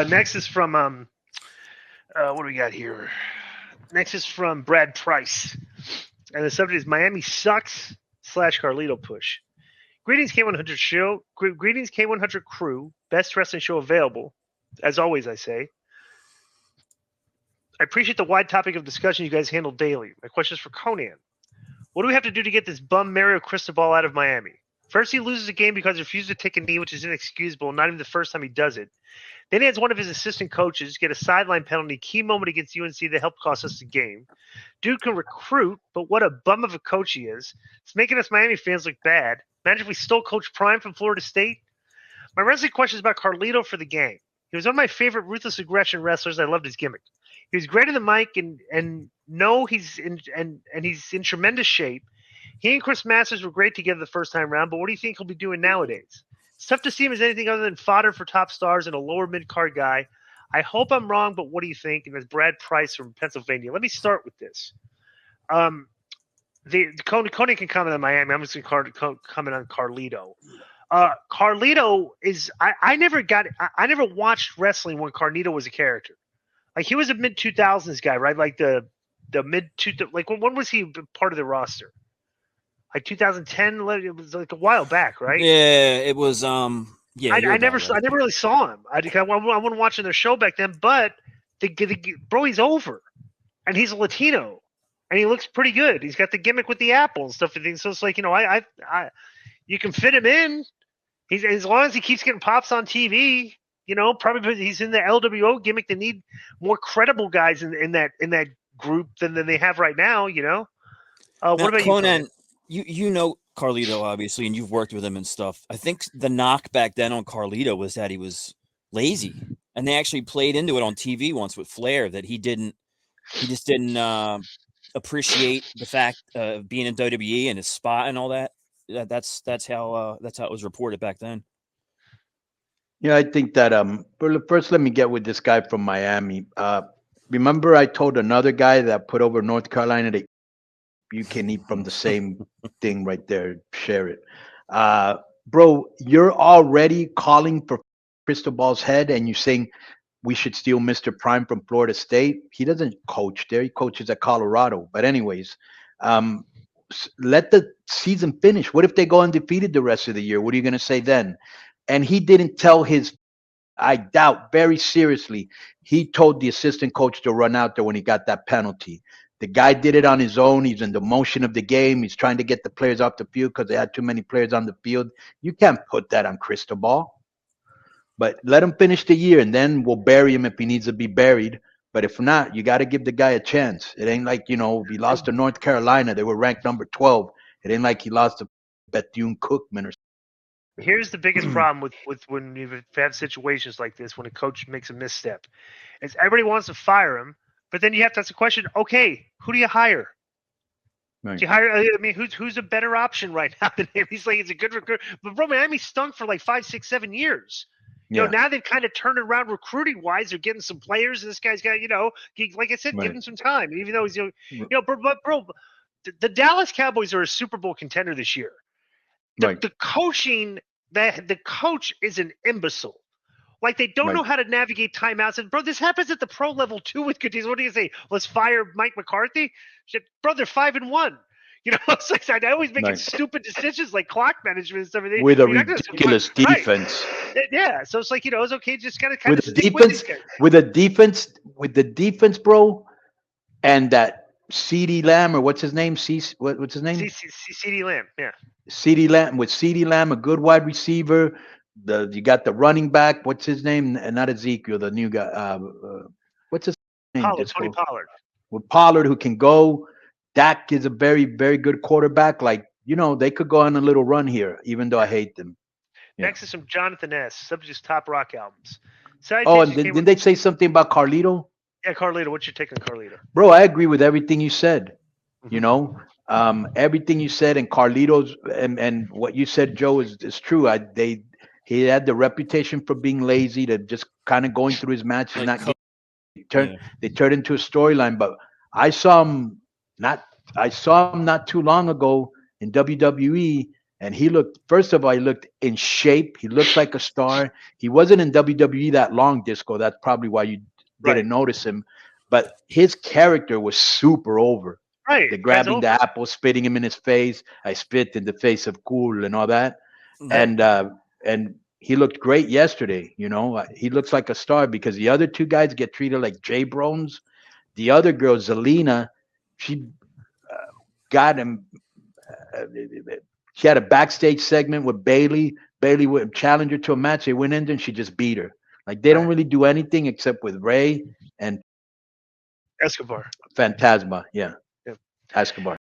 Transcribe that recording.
Next is from what do we got here? Next is from Brad Price, and the subject is Miami sucks / Carlito push. Greetings K100 show. Greetings K100 crew. Best wrestling show available. As always, I say. I appreciate the wide topic of discussion you guys handle daily. My question is for Konnan. What do we have to do to get this bum Mario Cristobal out of Miami? First, he loses a game because he refused to take a knee, which is inexcusable, not even the first time he does it. Then he has one of his assistant coaches get a sideline penalty, key moment against UNC that helped cost us the game. Dude can recruit, but what a bum of a coach he is. It's making us Miami fans look bad. Imagine if we stole Coach Prime from Florida State. My wrestling question is about Carlito for the gang. He was one of my favorite ruthless aggression wrestlers. I loved his gimmick. He was great in the mic and he's in tremendous shape. He and Chris Masters were great together the first time around, but what do you think he'll be doing nowadays? It's tough to see him as anything other than fodder for top stars and a lower mid-card guy. I hope I'm wrong, but what do you think? And that's Brad Price from Pennsylvania. Let me start with this. Konnan can comment on Miami. I'm just going to comment on Carlito. Carlito is I never watched wrestling when Carlito was a character. Like he was a mid 2000s guy, right? Like the mid like when was he part of the roster? Like 2010. It was like a while back, right? Yeah, it was. Yeah, I never really saw him. I wasn't watching their show back then, but bro, he's over, and he's a Latino, and he looks pretty good. He's got the gimmick with the apple and stuff and things. So it's like you can fit him in. He's as long as he keeps getting pops on TV. Probably he's in the LWO gimmick. They need more credible guys in that group than they have right now. Now, what about Konnan? You know Carlito obviously, and you've worked with him and stuff. I think the knock back then on Carlito was that he was lazy, and they actually played into it on TV once with Flair that he just didn't appreciate the fact of being in WWE and his spot and all that. That's how it was reported back then. Yeah, I think that first let me get with this guy from Miami. Remember I told another guy that put over North Carolina that you can eat from the same thing right there, share it. Bro, you're already calling for Cristobal's head and you're saying we should steal Mr. Prime from Florida State. He doesn't coach there. He coaches at Colorado. But anyways, let the season finish. What if they go undefeated the rest of the year? What are you going to say then? And he didn't tell I doubt very seriously, he told the assistant coach to run out there when he got that penalty. The guy did it on his own. He's in the motion of the game. He's trying to get the players off the field because they had too many players on the field. You can't put that on Cristobal. But let him finish the year, and then we'll bury him if he needs to be buried. But if not, you got to give the guy a chance. It ain't like, if he lost to North Carolina, they were ranked number 12. It ain't like he lost to Bethune-Cookman or something. Here's the biggest problem with when you've had situations like this, when a coach makes a misstep, is everybody wants to fire him, but then you have to ask the question: okay, who do you hire? Right. Do you hire? I mean, who's a better option right now than him? He's like, it's a good recruit, but bro, Miami stunk for like 5, 6, 7 years. Now they've kind of turned around recruiting wise. They're getting some players, and this guy's got, like I said, give him some time. Even though he's, bro, the Dallas Cowboys are a Super Bowl contender this year. The coaching, the coach is an imbecile. Like they don't know how to navigate timeouts. And bro, this happens at the pro level too with good teams. What do you say? Let's fire Mike McCarthy? Shit, bro, they're 5-1. It's like I always making stupid decisions like clock management and stuff. With a ridiculous defense. Right. Yeah, so it's like it's okay, just kind of with the defense, with the defense, bro, and that. CeeDee Lamb, or what's his name? What's his name? CeeDee Lamb, yeah. CeeDee Lamb, with CeeDee Lamb, a good wide receiver. You got the running back. What's his name? Not Ezekiel, the new guy. What's his name? Tony Pollard. With Pollard, who can go. Dak is a very, very good quarterback. Like, they could go on a little run here, even though I hate them. Yeah. Next is from Jonathan S. Subject's top rock albums. And did they say something about Carlito? Yeah, Carlito. What's your take on Carlito? Bro, I agree with everything you said. Everything you said, and Carlito's and what you said, Joe, is true. He had the reputation for being lazy, to just kind of going through his matches, they turned into a storyline. But I saw him not too long ago in WWE, And he looked, first of all, he looked in shape. He looked like a star. He wasn't in WWE that long, Disco. That's probably why you didn't notice him. But his character was super over. Right. The grabbing the apple, spitting him in his face. I spit in the face of Cool and all that. And he looked great yesterday. You know, he looks like a star because the other two guys get treated like J-Brones. The other girl, Zelina, she got him. She had a backstage segment with Bailey. Bailey would challenge her to a match. They went in there and she just beat her. Like they don't really do anything except with Ray and Escobar. Phantasma. Yeah. Escobar.